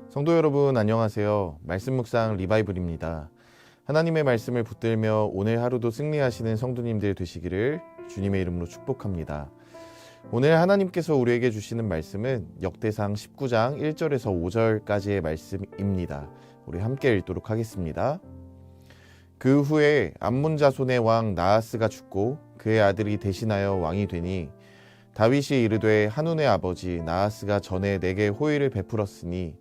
성도 여러분 안녕하세요. 말씀 묵상 리바이블입니다. 하나님의 말씀을 붙들며 오늘 하루도 승리하시는 성도님들 되시기를 주님의 이름으로 축복합니다. 오늘 하나님께서 우리에게 주시는 말씀은 역대상 19장 1절에서 5절까지의 말씀입니다. 우리 함께 읽도록 하겠습니다. 그 후에 암몬 자손의 왕 나하스가 죽고 그의 아들이 대신하여 왕이 되니 다윗이 이르되 한운의 아버지 나하스가 전에 내게 호의를 베풀었으니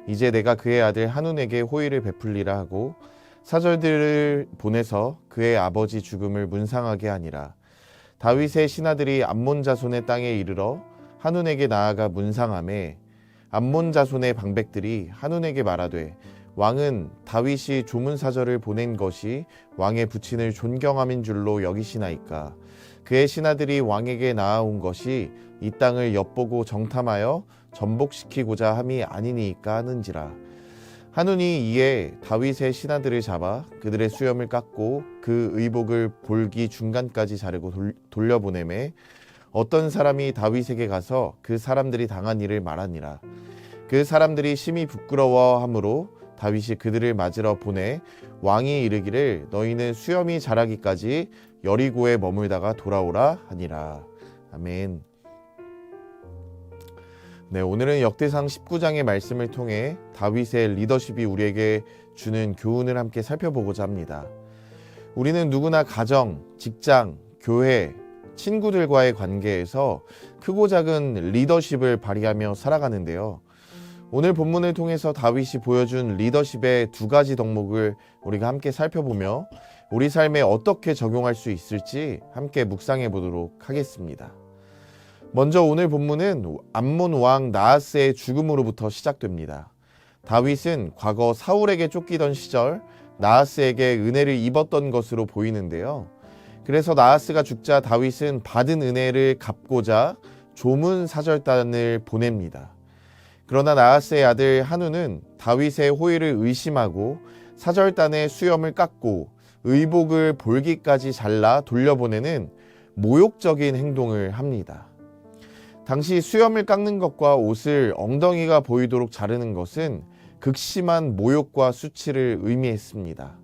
이제 내가 그의 아들 한운에게 호의를 베풀리라 하고 사절들을 보내서 그의 아버지 죽음을 문상하게 하니라. 다윗의 신하들이 암몬 자손의 땅에 이르러 한운에게 나아가 문상하매 암몬 자손의 방백들이 한운에게 말하되 왕은 다윗이 조문사절을 보낸 것이 왕의 부친을 존경함인 줄로 여기시나이까. 그의 신하들이 왕에게 나아온 것이 이 땅을 엿보고 정탐하여 전복시키고자 함이 아니니까 하는지라. 한운이 이에 다윗의 신하들을 잡아 그들의 수염을 깎고 그 의복을 볼기 중간까지 자르고 돌려보내매 어떤 사람이 다윗에게 가서 그 사람들이 당한 일을 말하니라. 그 사람들이 심히 부끄러워하므로 다윗이 그들을 맞으러 보내 왕이 이르기를 너희는 수염이 자라기까지 여리고에 머물다가 돌아오라 하니라. 아멘. 네, 오늘은 역대상 19장의 말씀을 통해 다윗의 리더십이 우리에게 주는 교훈을 함께 살펴보고자 합니다. 우리는 누구나 가정, 직장, 교회, 친구들과의 관계에서 크고 작은 리더십을 발휘하며 살아가는데요. 오늘 본문을 통해서 다윗이 보여준 리더십의 두 가지 덕목을 우리가 함께 살펴보며 우리 삶에 어떻게 적용할 수 있을지 함께 묵상해 보도록 하겠습니다. 먼저 오늘 본문은 암몬 왕 나하스의 죽음으로부터 시작됩니다. 다윗은 과거 사울에게 쫓기던 시절 나하스에게 은혜를 입었던 것으로 보이는데요. 그래서 나하스가 죽자 다윗은 받은 은혜를 갚고자 조문사절단을 보냅니다. 그러나 나하스의 아들 한운은 다윗의 호의를 의심하고 사절단의 수염을 깎고 의복을 볼기까지 잘라 돌려보내는 모욕적인 행동을 합니다. 당시 수염을 깎는 것과 옷을 엉덩이가 보이도록 자르는 것은 극심한 모욕과 수치를 의미했습니다.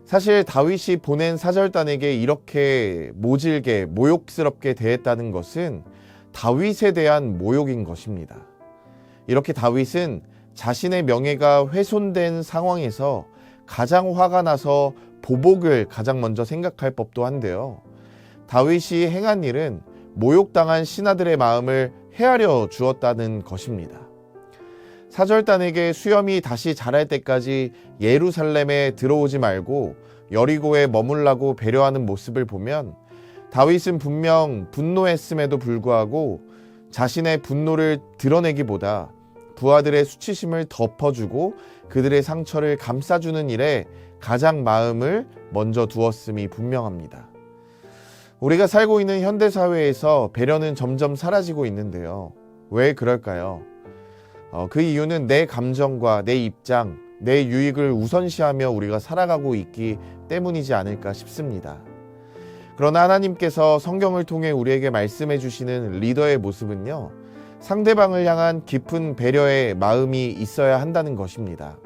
사실 다윗이 보낸 사절단에게 이렇게 모질게 모욕스럽게 대했다는 것은 다윗에 대한 모욕인 것입니다. 이렇게 다윗은 자신의 명예가 훼손된 상황에서 가장 화가 나서 보복을 가장 먼저 생각할 법도 한데요. 다윗이 행한 일은 모욕당한 신하들의 마음을 헤아려 주었다는 것입니다. 사절단에게 수염이 다시 자랄 때까지 예루살렘에 들어오지 말고 여리고에 머물라고 배려하는 모습을 보면 다윗은 분명 분노했음에도 불구하고 자신의 분노를 드러내기보다 부하들의 수치심을 덮어주고 그들의 상처를 감싸주는 일에 가장 마음을 먼저 두었음이 분명합니다. 우리가 살고 있는 현대사회에서 배려는 점점 사라지고 있는데요. 왜 그럴까요? 그 이유는 내 감정과 내 입장, 내 유익을 우선시하며 우리가 살아가고 있기 때문이지 않을까 싶습니다. 그러나 하나님께서 성경을 통해 우리에게 말씀해 주시는 리더의 모습은요, 상대방을 향한 깊은 배려의 마음이 있어야 한다는 것입니다.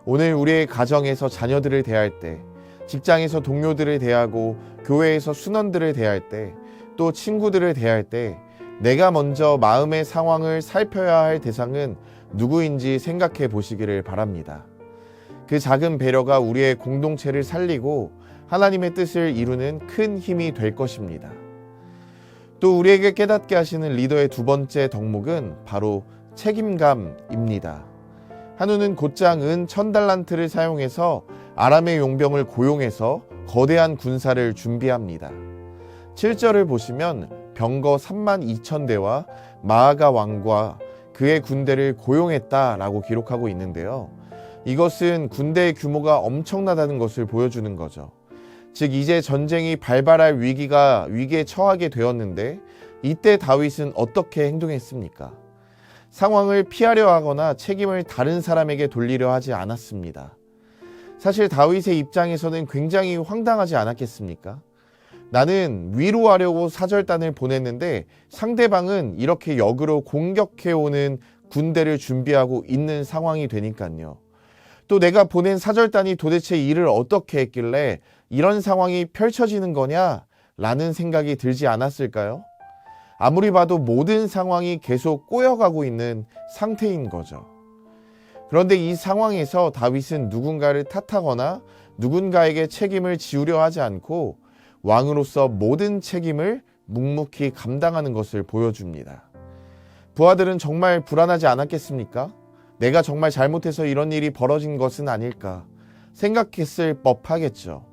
오늘 우리의 가정에서 자녀들을 대할 때, 직장에서 동료들을 대하고 교회에서 순원들을 대할 때, 또 친구들을 대할 때 내가 먼저 마음의 상황을 살펴야 할 대상은 누구인지 생각해 보시기를 바랍니다. 그 작은 배려가 우리의 공동체를 살리고 하나님의 뜻을 이루는 큰 힘이 될 것입니다. 또 우리에게 깨닫게 하시는 리더의 두 번째 덕목은 바로 책임감입니다. 한운은 곧장 은 1000달란트를 사용해서 아람의 용병을 고용해서 거대한 군사를 준비합니다. 7절을 보시면 병거 32,000대와 마아가 왕과 그의 군대를 고용했다라고 기록하고 있는데요. 이것은 군대의 규모가 엄청나다는 것을 보여주는 거죠. 즉 이제 전쟁이 발발할 위기에 처하게 되었는데 이때 다윗은 어떻게 행동했습니까? 상황을 피하려 하거나 책임을 다른 사람에게 돌리려 하지 않았습니다. 사실 다윗의 입장에서는 굉장히 황당하지 않았겠습니까? 나는 위로하려고 사절단을 보냈는데 상대방은 이렇게 역으로 공격해오는 군대를 준비하고 있는 상황이 되니까요. 또 내가 보낸 사절단이 도대체 일을 어떻게 했길래 이런 상황이 펼쳐지는 거냐? 라는 생각이 들지 않았을까요? 아무리 봐도 모든 상황이 계속 꼬여가고 있는 상태인 거죠. 그런데 이 상황에서 다윗은 누군가를 탓하거나 누군가에게 책임을 지우려 하지 않고 왕으로서 모든 책임을 묵묵히 감당하는 것을 보여줍니다. 부하들은 정말 불안하지 않았겠습니까? 내가 정말 잘못해서 이런 일이 벌어진 것은 아닐까 생각했을 법하겠죠.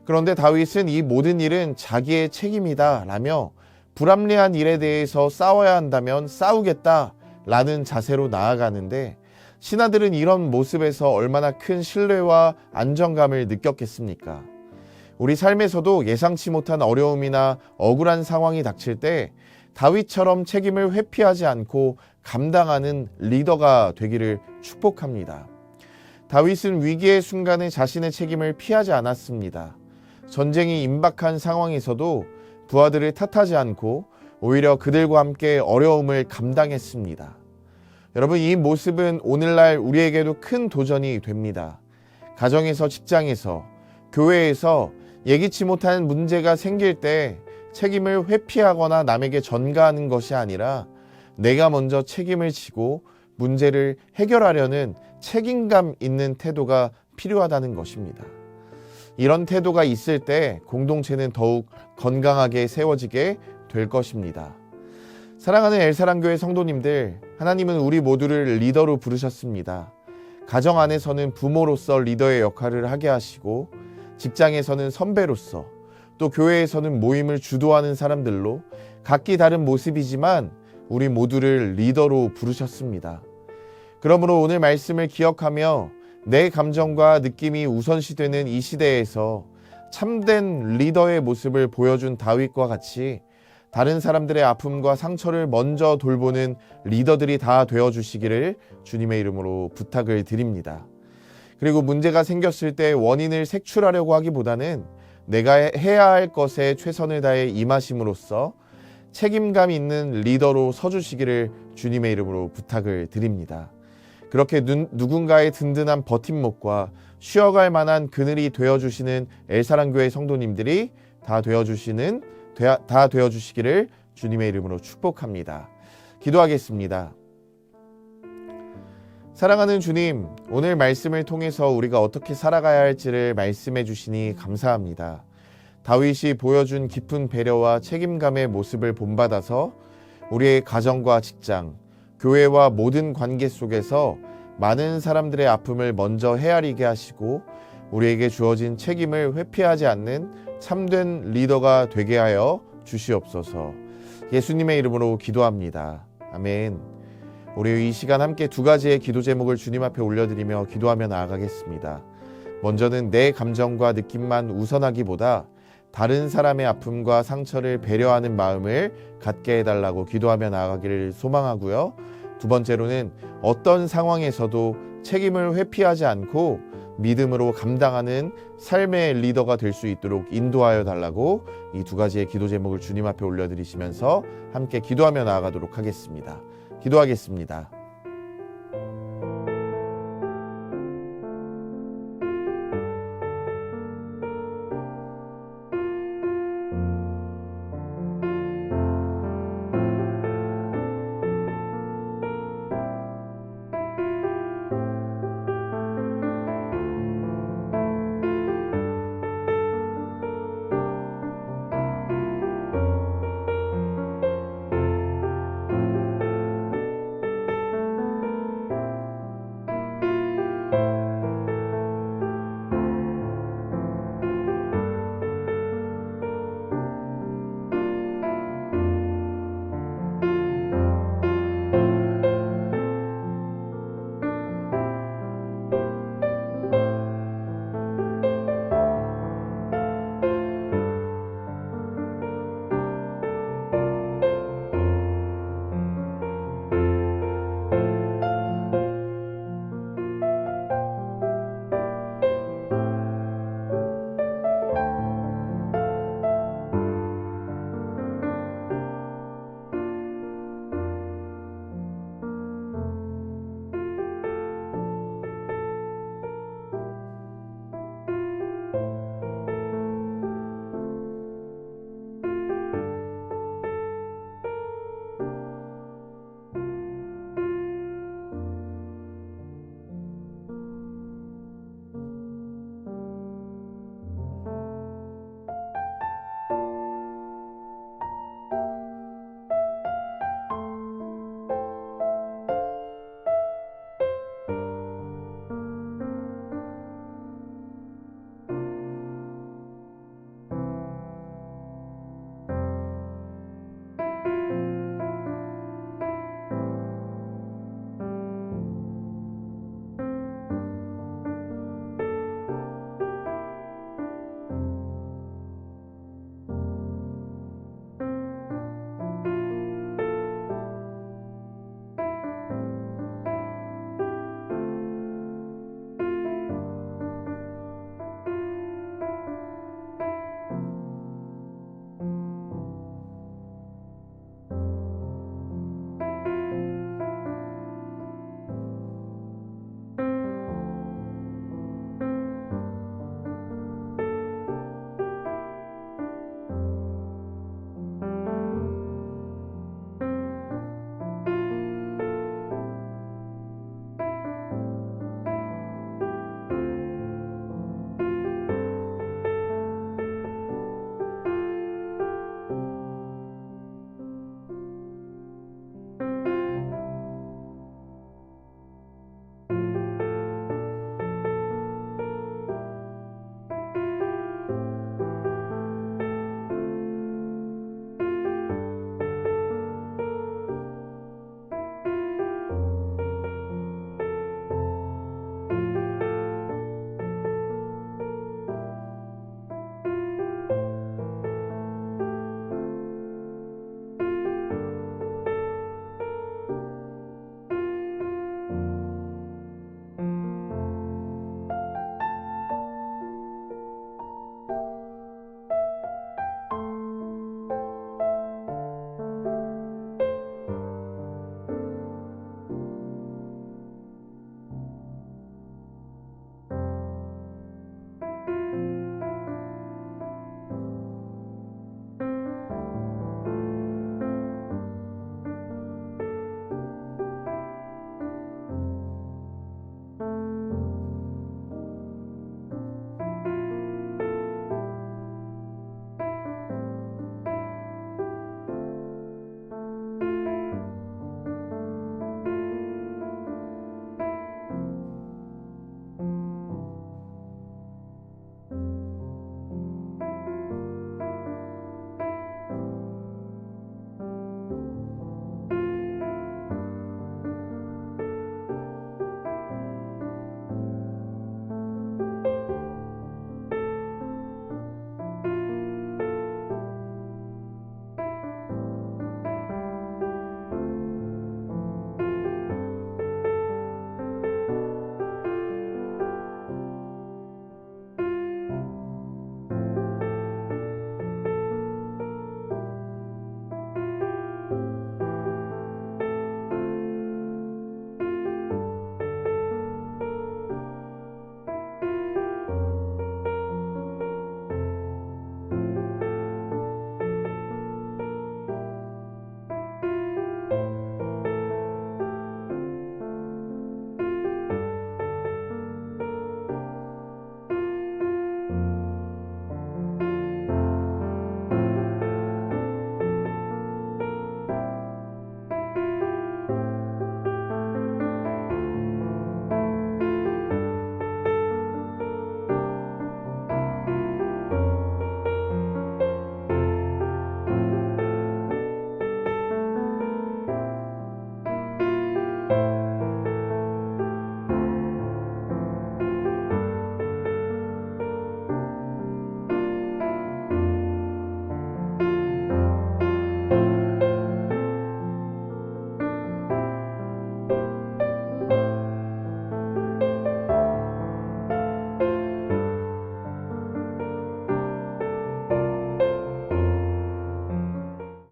그런데 다윗은 이 모든 일은 자기의 책임이다 라며 불합리한 일에 대해서 싸워야 한다면 싸우겠다 라는 자세로 나아가는데, 신하들은 이런 모습에서 얼마나 큰 신뢰와 안정감을 느꼈겠습니까? 우리 삶에서도 예상치 못한 어려움이나 억울한 상황이 닥칠 때 다윗처럼 책임을 회피하지 않고 감당하는 리더가 되기를 축복합니다. 다윗은 위기의 순간에 자신의 책임을 피하지 않았습니다. 전쟁이 임박한 상황에서도 부하들을 탓하지 않고 오히려 그들과 함께 어려움을 감당했습니다. 여러분, 이 모습은 오늘날 우리에게도 큰 도전이 됩니다. 가정에서, 직장에서, 교회에서 예기치 못한 문제가 생길 때 책임을 회피하거나 남에게 전가하는 것이 아니라 내가 먼저 책임을 지고 문제를 해결하려는 책임감 있는 태도가 필요하다는 것입니다. 이런 태도가 있을 때 공동체는 더욱 건강하게 세워지게 될 것입니다. 사랑하는 엘사랑교회 성도님들, 하나님은 우리 모두를 리더로 부르셨습니다. 가정 안에서는 부모로서 리더의 역할을 하게 하시고, 직장에서는 선배로서, 또 교회에서는 모임을 주도하는 사람들로 각기 다른 모습이지만 우리 모두를 리더로 부르셨습니다. 그러므로 오늘 말씀을 기억하며 내 감정과 느낌이 우선시되는 이 시대에서 참된 리더의 모습을 보여준 다윗과 같이 다른 사람들의 아픔과 상처를 먼저 돌보는 리더들이 다 되어주시기를 주님의 이름으로 부탁을 드립니다. 그리고 문제가 생겼을 때 원인을 색출하려고 하기보다는 내가 해야 할 것에 최선을 다해 임하심으로써 책임감 있는 리더로 서주시기를 주님의 이름으로 부탁을 드립니다. 그렇게 누군가의 든든한 버팀목과 쉬어갈 만한 그늘이 되어주시는 엘사랑교회 성도님들이 다 되어주시기를 주님의 이름으로 축복합니다. 기도하겠습니다. 사랑하는 주님, 오늘 말씀을 통해서 우리가 어떻게 살아가야 할지를 말씀해 주시니 감사합니다. 다윗이 보여준 깊은 배려와 책임감의 모습을 본받아서 우리의 가정과 직장, 교회와 모든 관계 속에서 많은 사람들의 아픔을 먼저 헤아리게 하시고 우리에게 주어진 책임을 회피하지 않는 참된 리더가 되게 하여 주시옵소서. 예수님의 이름으로 기도합니다. 아멘. 우리 이 시간 함께 두 가지의 기도 제목을 주님 앞에 올려드리며 기도하며 나아가겠습니다. 먼저는 내 감정과 느낌만 우선하기보다 다른 사람의 아픔과 상처를 배려하는 마음을 갖게 해달라고 기도하며 나아가기를 소망하고요. 두 번째로는 어떤 상황에서도 책임을 회피하지 않고 믿음으로 감당하는 삶의 리더가 될 수 있도록 인도하여 달라고 이 두 가지의 기도 제목을 주님 앞에 올려드리시면서 함께 기도하며 나아가도록 하겠습니다. 기도하겠습니다.